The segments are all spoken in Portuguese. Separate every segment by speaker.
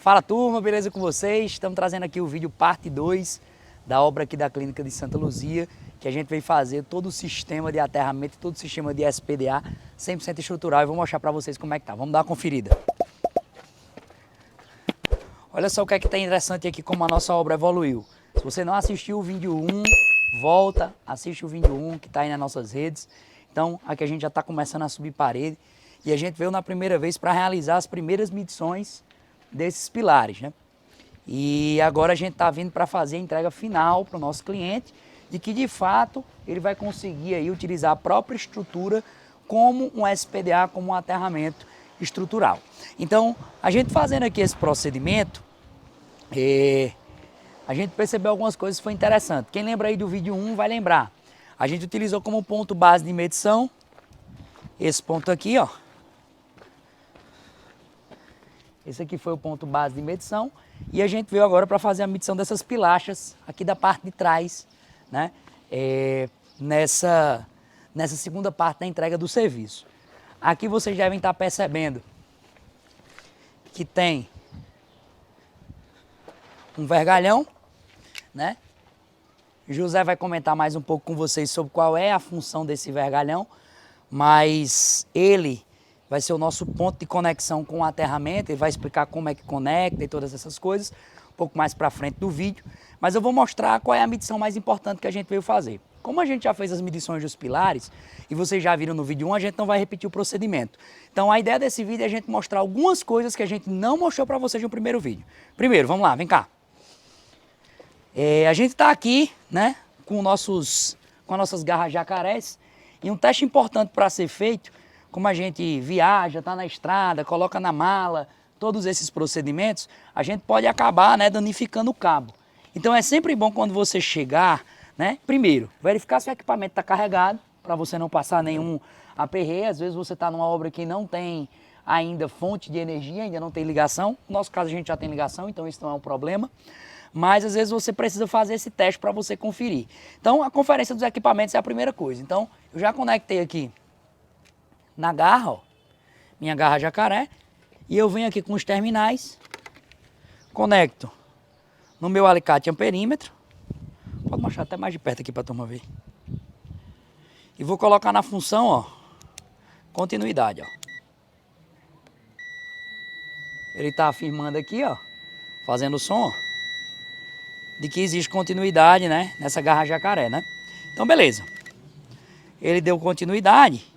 Speaker 1: Fala turma, beleza com vocês? Estamos trazendo aqui o vídeo parte 2 da obra aqui da Clínica de Santa Luzia, que a gente veio fazer todo o sistema de aterramento, todo o sistema de SPDA 100% estrutural e vou mostrar para vocês como é que tá. Vamos dar uma conferida. Olha só o que é que tá interessante aqui, como a nossa obra evoluiu. Se você não assistiu o vídeo 1, volta, assiste o vídeo 1 que está aí nas nossas redes. Então aqui a gente já está começando a subir parede e a gente veio na primeira vez para realizar as primeiras medições desses pilares, né? E agora a gente está vindo para fazer a entrega final para o nosso cliente de que de fato ele vai conseguir aí utilizar a própria estrutura como um SPDA, como um aterramento estrutural. Então a gente fazendo aqui esse procedimento, a gente percebeu algumas coisas que foi interessante. Quem lembra aí do vídeo 1 vai lembrar. A gente utilizou como ponto base de medição esse ponto aqui, ó. Esse aqui foi o ponto base de medição e a gente veio agora para fazer a medição dessas pilastras aqui da parte de trás, né? Nessa segunda parte da entrega do serviço. Aqui vocês devem estar percebendo que tem um vergalhão, né? José vai comentar mais um pouco com vocês sobre qual é a função desse vergalhão, mas ele vai ser o nosso ponto de conexão com o aterramento, ele vai explicar como é que conecta e todas essas coisas, um pouco mais para frente do vídeo, mas eu vou mostrar qual é a medição mais importante que a gente veio fazer. Como a gente já fez as medições dos pilares, e vocês já viram no vídeo 1, a gente não vai repetir o procedimento. Então a ideia desse vídeo é a gente mostrar algumas coisas que a gente não mostrou para vocês no primeiro vídeo. Primeiro, vamos lá, vem cá. A gente está aqui, né, com as nossas garras jacarés, e um teste importante para ser feito, como a gente viaja, está na estrada, coloca na mala, todos esses procedimentos, a gente pode acabar, né, danificando o cabo. Então é sempre bom quando você chegar, né, primeiro, verificar se o equipamento está carregado, para você não passar nenhum aperreio. Às vezes você está numa obra que não tem ainda fonte de energia, ainda não tem ligação. No nosso caso a gente já tem ligação, então isso não é um problema. Mas às vezes você precisa fazer esse teste para você conferir. Então a conferência dos equipamentos é a primeira coisa. Então eu já conectei aqui na garra, ó, minha garra jacaré, e eu venho aqui com os terminais, conecto no meu alicate amperímetro, pode mostrar até mais de perto aqui para a turma ver, e vou colocar na função, ó, continuidade, ó. Ele está afirmando aqui, ó, fazendo o som, ó, de que existe continuidade, né, nessa garra jacaré, né? Então beleza, ele deu continuidade.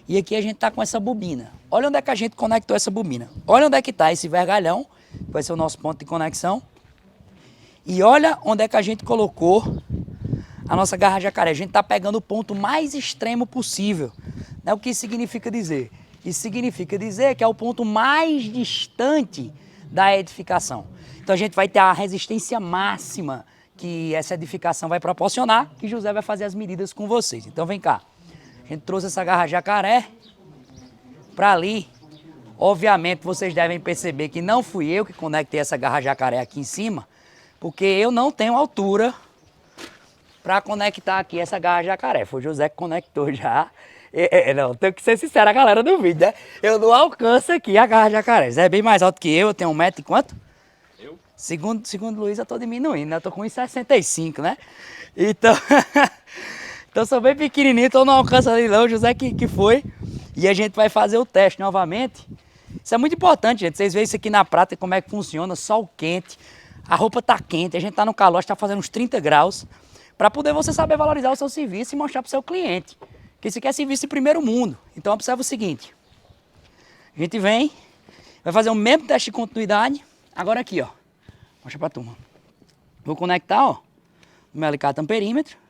Speaker 1: E aqui a gente está com essa bobina. Olha onde é que a gente conectou essa bobina. Olha onde é que está esse vergalhão, que vai ser o nosso ponto de conexão. E olha onde é que a gente colocou a nossa garra jacaré. A gente está pegando o ponto mais extremo possível. Né? O que isso significa dizer? Isso significa dizer que é o ponto mais distante da edificação. Então a gente vai ter a resistência máxima que essa edificação vai proporcionar, que José vai fazer as medidas com vocês. Então vem cá. A gente trouxe essa garra jacaré para ali. Obviamente vocês devem perceber que não fui eu que conectei essa garra jacaré aqui em cima, porque eu não tenho altura para conectar aqui essa garra jacaré. Foi o José que conectou já. Não, tenho que ser sincero a galera do vídeo, né? Eu não alcanço aqui a garra jacaré. Zé é bem mais alto que eu tenho 1 metro e quanto? Eu? Segundo o Luiz, eu tô diminuindo, né? Eu tô com 1,65, né? Então... Então sou bem pequenininho, então não alcança ali não, o José que foi. E a gente vai fazer o teste novamente. Isso é muito importante, gente. Vocês veem isso aqui na prática, como é que funciona, sol quente, a roupa tá quente, a gente tá no calor, está fazendo uns 30 graus, para poder você saber valorizar o seu serviço e mostrar para o seu cliente que isso aqui é serviço de primeiro mundo. Então observa o seguinte, a gente vem, vai fazer o mesmo teste de continuidade, agora aqui, ó, mostra para a turma. Vou conectar, ó, o meu alicate amperímetro.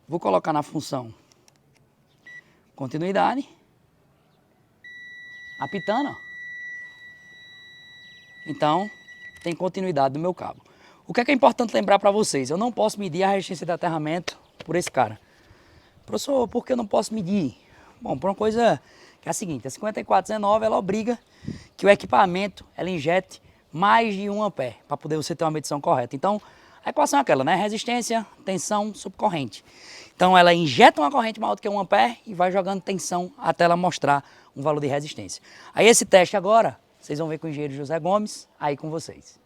Speaker 1: Vou colocar na função continuidade, apitando, ó. Então tem continuidade do meu cabo. O que é importante lembrar para vocês? Eu não posso medir a resistência de aterramento por esse cara. Professor, por que eu não posso medir? Bom, por uma coisa que é a seguinte, a 5419 ela obriga que o equipamento ela injete mais de 1 ampere para poder você ter uma medição correta. Então a equação é aquela, né? Resistência, tensão, subcorrente. Então ela injeta uma corrente maior do que 1 ampere e vai jogando tensão até ela mostrar um valor de resistência. Aí esse teste agora Vocês vão ver com o engenheiro José Gomes, aí com vocês.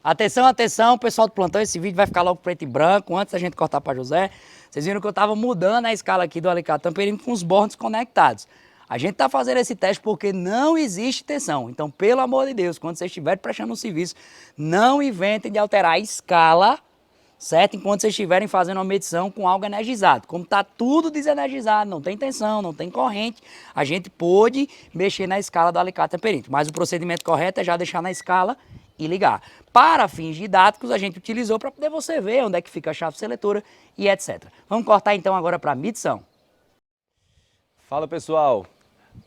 Speaker 1: Atenção, atenção, pessoal do plantão, esse vídeo vai ficar logo preto e branco, antes da gente cortar para José. Vocês viram que eu estava mudando a escala aqui do alicate tamperinho com os bornes conectados. A gente está fazendo esse teste porque não existe tensão. Então, pelo amor de Deus, quando vocês estiverem prestando um serviço, não inventem de alterar a escala, certo? Enquanto vocês estiverem fazendo uma medição com algo energizado. Como está tudo desenergizado, não tem tensão, não tem corrente, a gente pôde mexer na escala do alicate tamperímetro. Mas o procedimento correto é já deixar na escala e ligar. Para fins didáticos, a gente utilizou para poder você ver onde é que fica a chave seletora e etc. Vamos cortar então agora para a medição.
Speaker 2: Fala pessoal,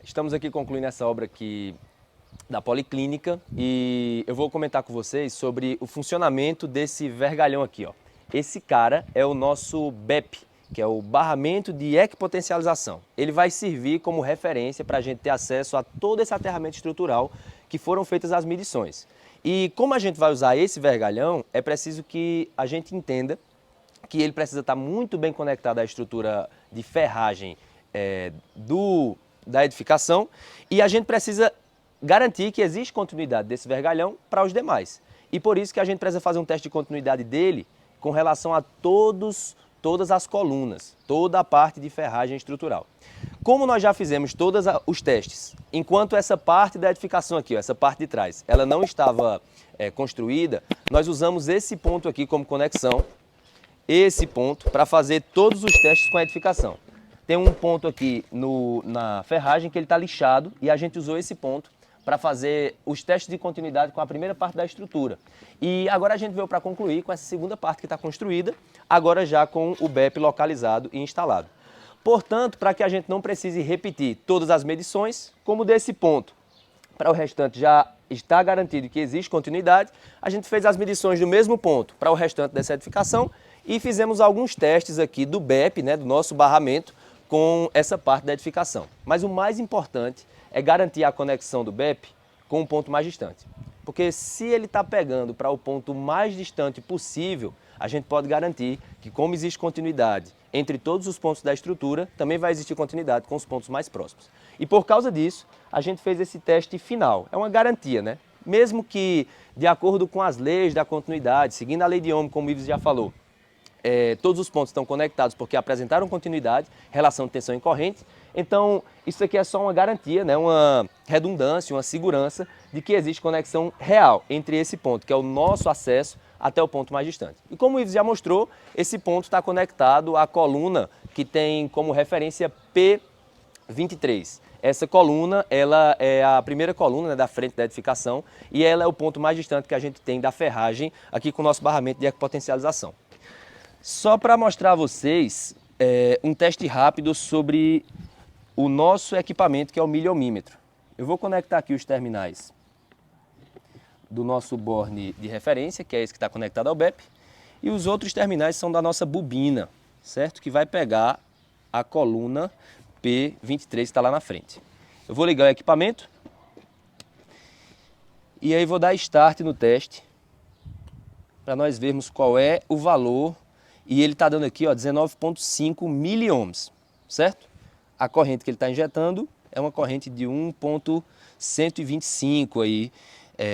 Speaker 2: estamos aqui concluindo essa obra aqui da Policlínica e eu vou comentar com vocês sobre o funcionamento desse vergalhão aqui, ó. Esse cara é o nosso BEP, que é o barramento de equipotencialização. Ele vai servir como referência para a gente ter acesso a todo esse aterramento estrutural que foram feitas as medições. E como a gente vai usar esse vergalhão, é preciso que a gente entenda que ele precisa estar muito bem conectado à estrutura de ferragem da edificação e a gente precisa garantir que existe continuidade desse vergalhão para os demais. E por isso que a gente precisa fazer um teste de continuidade dele com relação a todas as colunas, toda a parte de ferragem estrutural. Como nós já fizemos todos os testes, enquanto essa parte da edificação aqui, ó, essa parte de trás, ela não estava construída, nós usamos esse ponto aqui como conexão, esse ponto, para fazer todos os testes com a edificação. Tem um ponto aqui na ferragem que ele está lixado e a gente usou esse ponto para fazer os testes de continuidade com a primeira parte da estrutura. E agora a gente veio para concluir com essa segunda parte que está construída, agora já com o BEP localizado e instalado. Portanto, para que a gente não precise repetir todas as medições, como desse ponto para o restante já está garantido que existe continuidade, a gente fez as medições do mesmo ponto para o restante dessa edificação e fizemos alguns testes aqui do BEP, né, do nosso barramento, com essa parte da edificação. Mas o mais importante é garantir a conexão do BEP com o ponto mais distante. Porque se ele está pegando para o ponto mais distante possível, a gente pode garantir que, como existe continuidade entre todos os pontos da estrutura, também vai existir continuidade com os pontos mais próximos. E por causa disso, a gente fez esse teste final. É uma garantia, né? Mesmo que, de acordo com as leis da continuidade, seguindo a lei de Ohm, como o Ives já falou, todos os pontos estão conectados porque apresentaram continuidade, relação de tensão e corrente. Então, isso aqui é só uma garantia, né? Uma redundância, uma segurança de que existe conexão real entre esse ponto, que é o nosso acesso, até o ponto mais distante. E como o Ives já mostrou, esse ponto está conectado à coluna que tem como referência P23. Essa coluna, ela é a primeira coluna, né, da frente da edificação e ela é o ponto mais distante que a gente tem da ferragem aqui com o nosso barramento de equipotencialização. Só para mostrar a vocês um teste rápido sobre o nosso equipamento, que é o milhomímetro. Eu vou conectar aqui os terminais do nosso borne de referência, que é esse que está conectado ao BEP, e os outros terminais são da nossa bobina, certo? Que vai pegar a coluna P23 que está lá na frente. Eu vou ligar o equipamento e aí vou dar start no teste para nós vermos qual é o valor. E ele está dando aqui 19,5 miliohms, certo? A corrente que ele está injetando é uma corrente de 1,125 aí,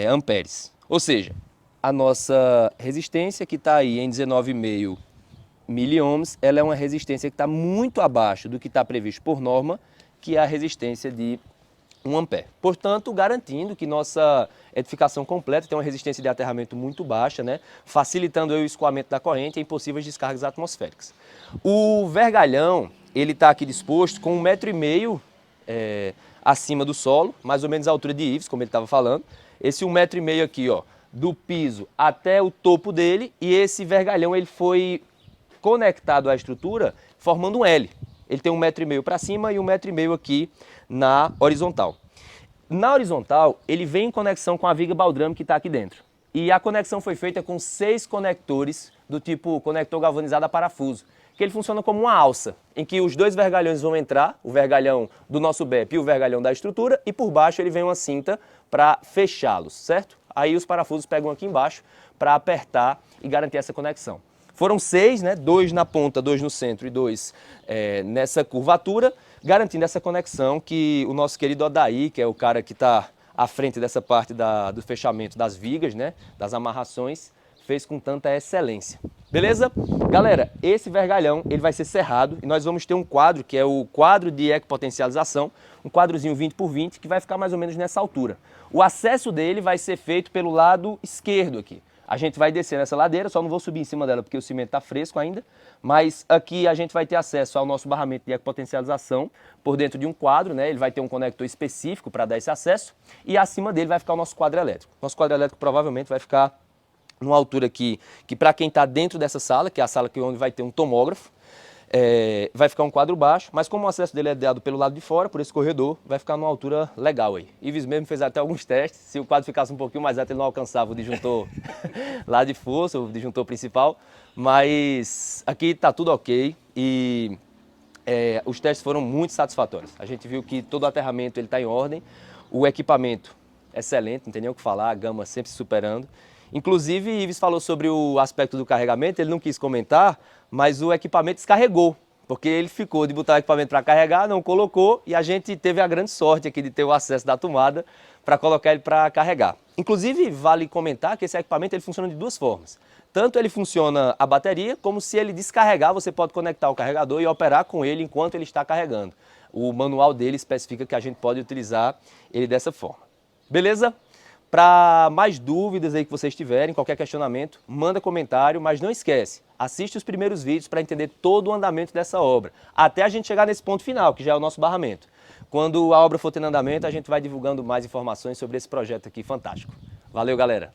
Speaker 2: amperes. Ou seja, a nossa resistência que está aí em 19,5 miliohms, ela é uma resistência que está muito abaixo do que está previsto por norma, que é a resistência de 1 ampere. Portanto, garantindo que nossa edificação completa tem uma resistência de aterramento muito baixa, né? Facilitando o escoamento da corrente em possíveis descargas atmosféricas. O vergalhão, ele está aqui disposto com 1,5 m acima do solo, mais ou menos a altura de Ives, como ele estava falando. Esse 1,5 m aqui, ó, do piso até o topo dele, e esse vergalhão ele foi conectado à estrutura formando um L. Ele tem 1,5 m para cima e 1,5 m aqui na horizontal. Na horizontal, ele vem em conexão com a viga baldrame que está aqui dentro. E a conexão foi feita com 6 conectores do tipo conector galvanizado a parafuso, que ele funciona como uma alça, em que os dois vergalhões vão entrar, o vergalhão do nosso BEP e o vergalhão da estrutura, e por baixo ele vem uma cinta para fechá-los, certo? Aí os parafusos pegam aqui embaixo para apertar e garantir essa conexão. Foram 6, né? 2 na ponta, 2 no centro e 2 nessa curvatura, garantindo essa conexão que o nosso querido Odaí, que é o cara que está à frente dessa parte do fechamento das vigas, né, das amarrações, fez com tanta excelência. Beleza? Galera, esse vergalhão ele vai ser serrado e nós vamos ter um quadro, que é o quadro de ecopotencialização, um quadrozinho 20 por 20, que vai ficar mais ou menos nessa altura. O acesso dele vai ser feito pelo lado esquerdo aqui. A gente vai descer nessa ladeira, só não vou subir em cima dela porque o cimento está fresco ainda, mas aqui a gente vai ter acesso ao nosso barramento de ecopotencialização por dentro de um quadro, né? Ele vai ter um conector específico para dar esse acesso e acima dele vai ficar o nosso quadro elétrico. Nosso quadro elétrico provavelmente vai ficar numa altura que para quem está dentro dessa sala, que é a sala onde vai ter um tomógrafo, vai ficar um quadro baixo, mas como o acesso dele é dado pelo lado de fora, por esse corredor, vai ficar numa altura legal aí. Ives mesmo fez até alguns testes, se o quadro ficasse um pouquinho mais alto ele não alcançava o disjuntor lá de força, o disjuntor principal, mas aqui está tudo ok e os testes foram muito satisfatórios. A gente viu que todo o aterramento está em ordem, o equipamento excelente, não tem nem o que falar, a gama sempre se superando. Inclusive, Ives falou sobre o aspecto do carregamento, ele não quis comentar, mas o equipamento descarregou, porque ele ficou de botar o equipamento para carregar, não colocou, e a gente teve a grande sorte aqui de ter o acesso da tomada para colocar ele para carregar. Inclusive, vale comentar que esse equipamento ele funciona de duas formas. Tanto ele funciona a bateria, como se ele descarregar, você pode conectar o carregador e operar com ele enquanto ele está carregando. O manual dele especifica que a gente pode utilizar ele dessa forma. Beleza? Para mais dúvidas aí que vocês tiverem, qualquer questionamento, manda comentário, mas não esquece, assiste os primeiros vídeos para entender todo o andamento dessa obra, até a gente chegar nesse ponto final, que já é o nosso barramento. Quando a obra for tendo andamento, a gente vai divulgando mais informações sobre esse projeto aqui fantástico. Valeu, galera!